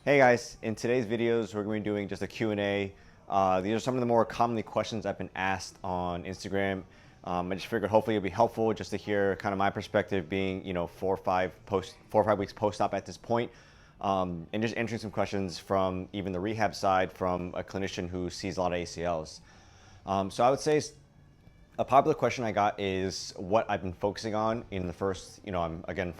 Hey guys, in today's videos we're going to be doing just a Q&A. These are some of the more commonly questions I've been asked on Instagram. I just figured hopefully it'll be helpful just to hear kind of my perspective being, 4 or 5 weeks post-op at this point. And just answering some questions from even the rehab side from a clinician who sees a lot of ACLs. So I would say a popular question I got is what I've been focusing on in the first, I'm again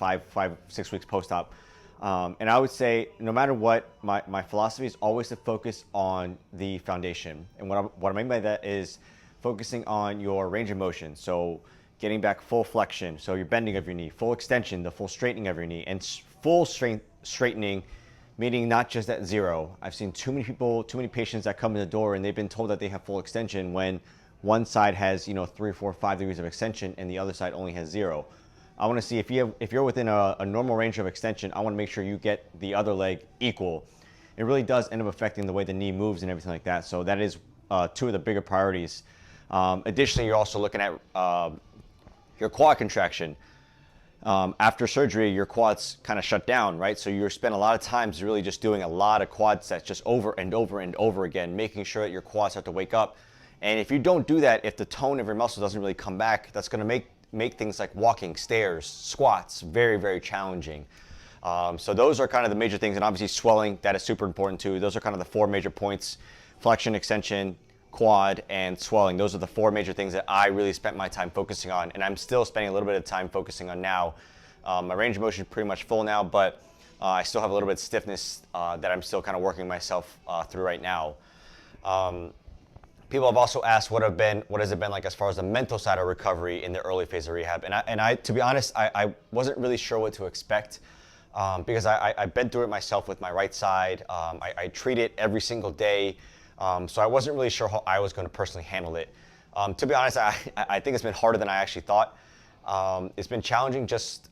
6 weeks post-op. And I would say no matter what, my philosophy is always to focus on the foundation. And what I mean by that is focusing on your range of motion. So getting back full flexion, so your bending of your knee, full extension, the full straightening of your knee, and full straightening, meaning not just at zero. I've seen too many patients that come in the door and they've been told that they have full extension when one side has 3, 4, 5 degrees of extension and the other side only has 0. I want to see if you're within a normal range of extension. I want to make sure you get the other leg equal. It really does end up affecting the way the knee moves and everything like that. So that is two of the bigger priorities. Additionally, you're also looking at your quad contraction. After surgery, your quads kind of shut down, right? So you spend a lot of times really just doing a lot of quad sets just over and over and over again, making sure that your quads have to wake up. And if you don't do that, if the tone of your muscle doesn't really come back, that's going to make things like walking, stairs, squats very, very challenging. So those are kind of the major things, and obviously swelling, that is super important too. Those are kind of the 4 major points: flexion, extension, quad, and swelling. Those are the 4 major things that I really spent my time focusing on, and I'm still spending a little bit of time focusing on now. My range of motion is pretty much full now, but I still have a little bit of stiffness that I'm still kind of working myself through right now. People have also asked what has it been like as far as the mental side of recovery in the early phase of rehab. And I to be honest, I wasn't really sure what to expect because I've been through it myself with my right side. I treat it every single day. So I wasn't really sure how I was going to personally handle it. To be honest, I think it's been harder than I actually thought. It's been challenging just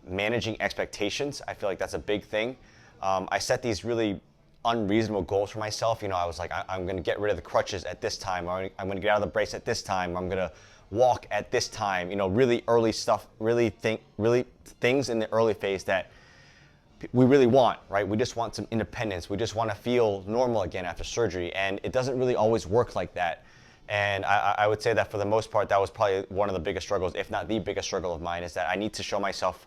managing expectations. I feel like that's a big thing. I set these really unreasonable goals for myself. I was like, I'm going to get rid of the crutches at this time, or I'm going to get out of the brace at this time, or I'm going to walk at this time. Really early stuff, really things in the early phase that we really want, right? We just want some independence. We just want to feel normal again after surgery, and it doesn't really always work like that. And I would say that for the most part, that was probably one of the biggest struggles, if not the biggest struggle of mine, is that I need to show myself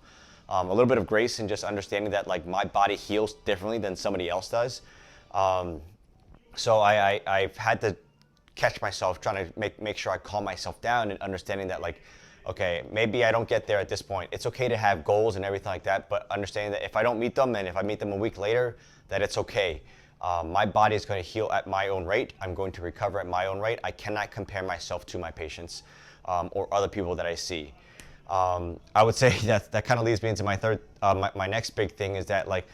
a little bit of grace and just understanding that like my body heals differently than somebody else does. So I've had to catch myself trying to make sure I calm myself down and understanding that like, okay, maybe I don't get there at this point. It's okay to have goals and everything like that, but understanding that if I don't meet them and if I meet them a week later, that it's okay. My body is going to heal at my own rate. I'm going to recover at my own rate. I cannot compare myself to my patients or other people that I see. I would say that kind of leads me into my my next big thing is that like,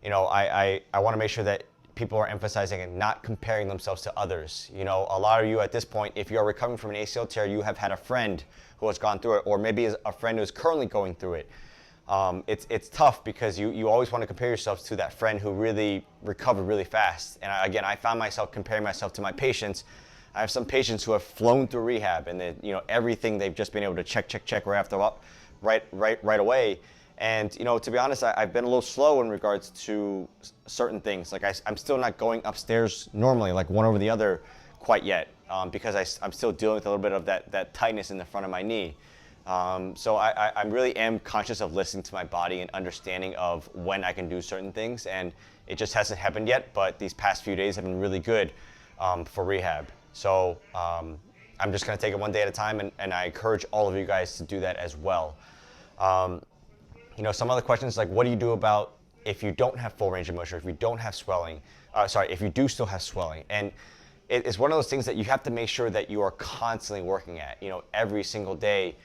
I want to make sure that people are emphasizing and not comparing themselves to others. A lot of you at this point, if you're recovering from an ACL tear, you have had a friend who has gone through it, or maybe a friend who is currently going through it. It's tough because you always want to compare yourselves to that friend who really recovered really fast. And I found myself comparing myself to my patients. I have some patients who have flown through rehab and everything they've just been able to check right away. And to be honest, I've been a little slow in regards to certain things. Like I'm still not going upstairs normally, like one over the other, quite yet, because I'm still dealing with a little bit of that tightness in the front of my knee. So I really am conscious of listening to my body and understanding of when I can do certain things, and it just hasn't happened yet. But these past few days have been really good for rehab. So I'm just going to take it one day at a time, and I encourage all of you guys to do that as well. Some other questions like, what do you do about if you don't have full range of motion, if you don't have swelling, if you do still have swelling? And it's one of those things that you have to make sure that you are constantly working at, every single day,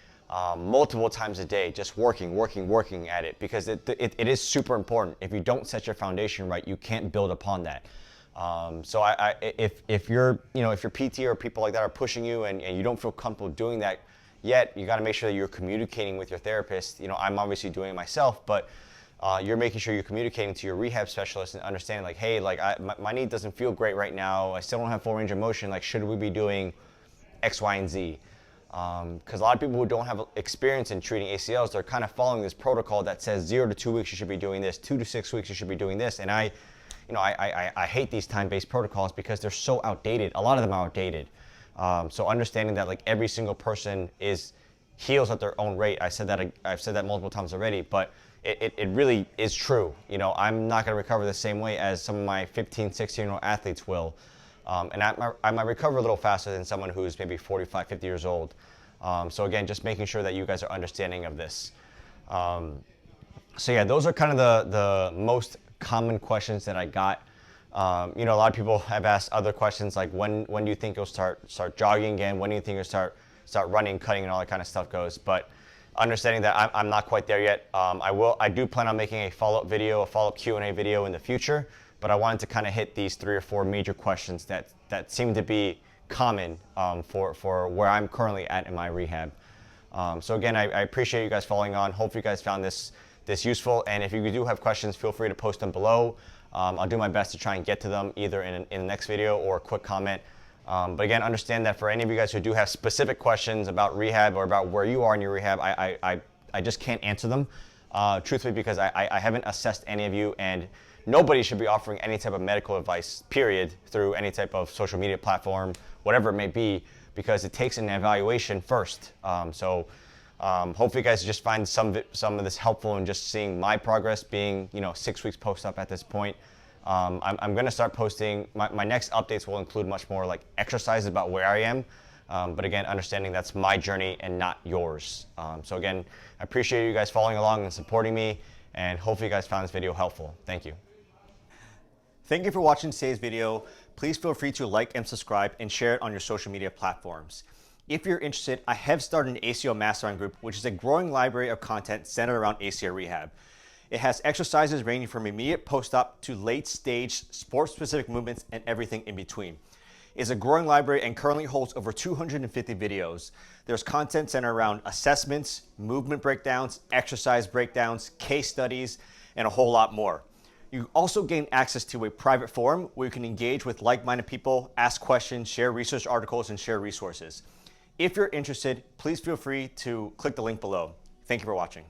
multiple times a day, just working at it, because it is super important. If you don't set your foundation right, you can't build upon that. So if your PT or people like that are pushing you and you don't feel comfortable doing that yet, you got to make sure that you're communicating with your therapist. I'm obviously doing it myself, but you're making sure you're communicating to your rehab specialist and understanding like, hey, like my knee doesn't feel great right now. I still don't have full range of motion. Like, should we be doing X, Y, and Z? Because a lot of people who don't have experience in treating ACLs, they're kind of following this protocol that says 0 to 2 weeks you should be doing this, 2 to 6 weeks you should be doing this, and I I hate these time-based protocols because they're so outdated. A lot of them are outdated. So understanding that like every single person heals at their own rate. I've said that multiple times already, but it really is true. I'm not going to recover the same way as some of my 15, 16-year-old athletes will. And I might recover a little faster than someone who's maybe 45, 50 years old. So again, just making sure that you guys are understanding of this. So yeah, those are kind of the most common questions that I got. A lot of people have asked other questions like when do you think you'll start jogging again? When do you think you'll start running, cutting, and all that kind of stuff goes? But understanding that I'm not quite there yet. I do plan on making a follow-up video, a follow-up Q&A video in the future. But I wanted to kind of hit these 3 or 4 major questions that seem to be common for where I'm currently at in my rehab. So again, I appreciate you guys following on. Hope you guys found this useful. And if you do have questions, feel free to post them below. I'll do my best to try and get to them either in the next video or a quick comment. But again, understand that for any of you guys who do have specific questions about rehab or about where you are in your rehab, I just can't answer them, truthfully, because I haven't assessed any of you, and nobody should be offering any type of medical advice, period, through any type of social media platform, whatever it may be, because it takes an evaluation first. Hopefully you guys just find some of this helpful in just seeing my progress being 6 weeks post-op at this point. I'm going to start posting, my next updates will include much more like exercises about where I am. But again, understanding that's my journey and not yours. So again, I appreciate you guys following along and supporting me, and hopefully you guys found this video helpful. Thank you. Thank you for watching today's video. Please feel free to like and subscribe and share it on your social media platforms. If you're interested, I have started an ACL Mastermind group, which is a growing library of content centered around ACL rehab. It has exercises ranging from immediate post-op to late-stage sport-specific movements and everything in between. It's a growing library and currently holds over 250 videos. There's content centered around assessments, movement breakdowns, exercise breakdowns, case studies, and a whole lot more. You also gain access to a private forum where you can engage with like-minded people, ask questions, share research articles, and share resources. If you're interested, please feel free to click the link below. Thank you for watching.